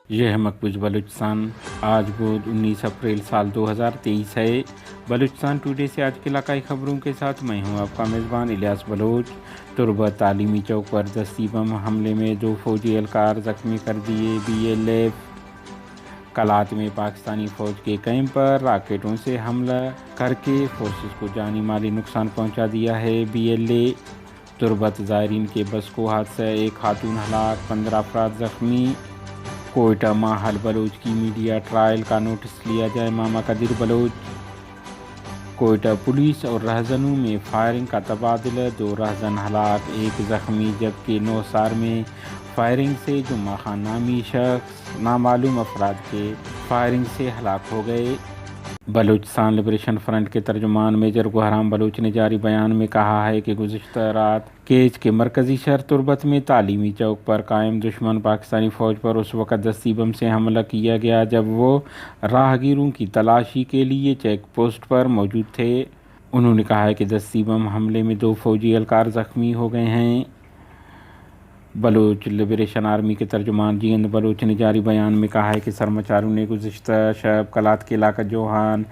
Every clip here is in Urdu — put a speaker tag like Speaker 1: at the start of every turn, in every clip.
Speaker 1: یہ ہے مقبوض بلوچستان۔ آج بود 19 اپریل سال 2023 ہے۔ بلوچستان ٹوڈے سے آج کے علاقائی خبروں کے ساتھ میں ہوں آپ کا میزبان الیاس بلوچ۔ تربت تعلیمی چوک پر دستی بم حملے میں 2 فوجی اہلکار زخمی کر دیے۔ BLF کلات میں پاکستانی فوج کے کیمپ پر راکٹوں سے حملہ کر کے فورسز کو جانی مالی نقصان پہنچا دیا ہے۔ BLA تربت زائرین کے بس کو حادثہ، 1 خاتون ہلاک، 15 افراد زخمی۔ کوئٹہ ماحل بلوچ کی میڈیا ٹرائل کا نوٹس لیا جائے، ماما قدیر بلوچ۔ کوئٹہ پولیس اور رہزنوں میں فائرنگ کا تبادلہ، 2 رہزن ہلاک، 1 زخمی، جبکہ نوسار میں فائرنگ سے جمعہ خان نامی شخص نامعلوم افراد کے فائرنگ سے ہلاک ہو گئے۔ بلوچستان لبریشن فرنٹ کے ترجمان میجر گوہرام بلوچ نے جاری بیان میں کہا ہے کہ گزشتہ رات کیچ کے مرکزی شہر تربت میں تعلیمی چوک پر قائم دشمن پاکستانی فوج پر اس وقت دستی بم سے حملہ کیا گیا جب وہ راہگیروں کی تلاشی کے لیے چیک پوسٹ پر موجود تھے۔ انہوں نے کہا کہ دستی بم حملے میں 2 فوجی اہلکار زخمی ہو گئے ہیں۔ بلوچ لبریشن آرمی کے ترجمان جیند بلوچ نے جاری بیان میں کہا ہے کہ سرمچاروں نے گزشتہ شب کلات کے علاقہ جوہان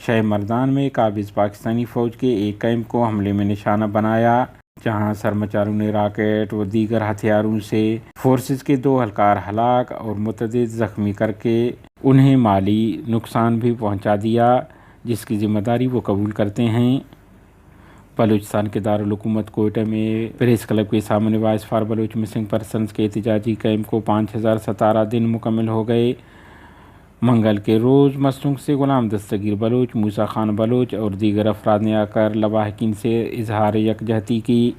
Speaker 1: شہ مردان میں قابض پاکستانی فوج کے ایک کیمپ کو حملے میں نشانہ بنایا، جہاں سرمچاروں نے راکٹ و دیگر ہتھیاروں سے فورسز کے 2 اہلکار ہلاک اور متعدد زخمی کر کے انہیں مالی نقصان بھی پہنچا دیا، جس کی ذمہ داری وہ قبول کرتے ہیں۔ بلوچستان کے دارالحکومت کوئٹہ میں پریس کلب کے سامنے voice for Baloch missing persons کے احتجاجی کیمپ کو 5017 دن مکمل ہو گئے۔ منگل کے روز مسنگ سے غلام دستگیر بلوچ، موسیٰ خان بلوچ اور دیگر افراد نے آ کر لواحقین سے اظہار یکجہتی کی۔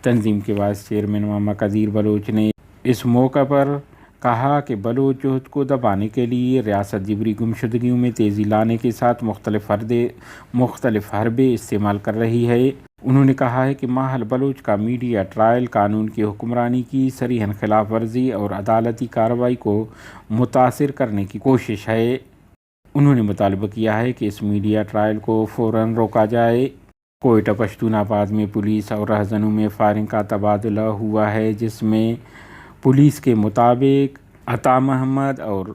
Speaker 1: تنظیم کے وائس چیئرمین ماما قدیر بلوچ نے اس موقع پر کہا کہ بلوچ جہد کو دبانے کے لیے ریاست جبری گمشدگیوں میں تیزی لانے کے ساتھ مختلف حربے استعمال کر رہی ہے۔ انہوں نے کہا ہے کہ ماحل بلوچ کا میڈیا ٹرائل قانون کی حکمرانی کی صریحاً خلاف ورزی اور عدالتی کارروائی کو متاثر کرنے کی کوشش ہے۔ انہوں نے مطالبہ کیا ہے کہ اس میڈیا ٹرائل کو فوراً روکا جائے۔ کوئٹہ پشتون آباد میں پولیس اور رہزنوں میں فائرنگ کا تبادلہ ہوا ہے، جس میں پولیس کے مطابق عطا محمد اور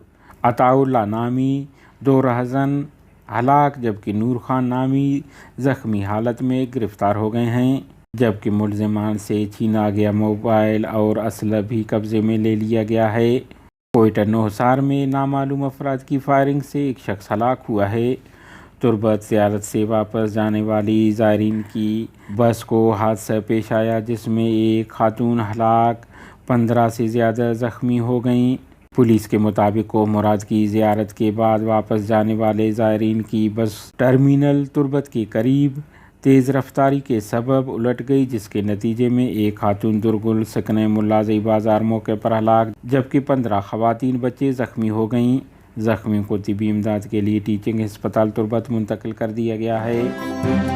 Speaker 1: عطا اللہ نامی 2 رہزن ہلاک جبکہ نور خان نامی زخمی حالت میں گرفتار ہو گئے ہیں، جبکہ ملزمان سے چھینا گیا موبائل اور اسلحہ بھی قبضے میں لے لیا گیا ہے۔ کوئٹہ نوسار میں نامعلوم افراد کی فائرنگ سے 1 شخص ہلاک ہوا ہے۔ تربت زیارت سے واپس جانے والی زائرین کی بس کو حادثہ پیش آیا، جس میں 1 خاتون ہلاک، 15 سے زیادہ زخمی ہو گئیں۔ پولیس کے مطابق کو مراد کی زیارت کے بعد واپس جانے والے زائرین کی بس ٹرمینل تربت کے قریب تیز رفتاری کے سبب الٹ گئی، جس کے نتیجے میں 1 خاتون درگل سکنہ ملازی بازار موقع پر ہلاک جبکہ 15 خواتین بچے زخمی ہو گئیں۔ زخمیوں کو طبی امداد کے لیے ٹیچنگ ہسپتال تربت منتقل کر دیا گیا ہے۔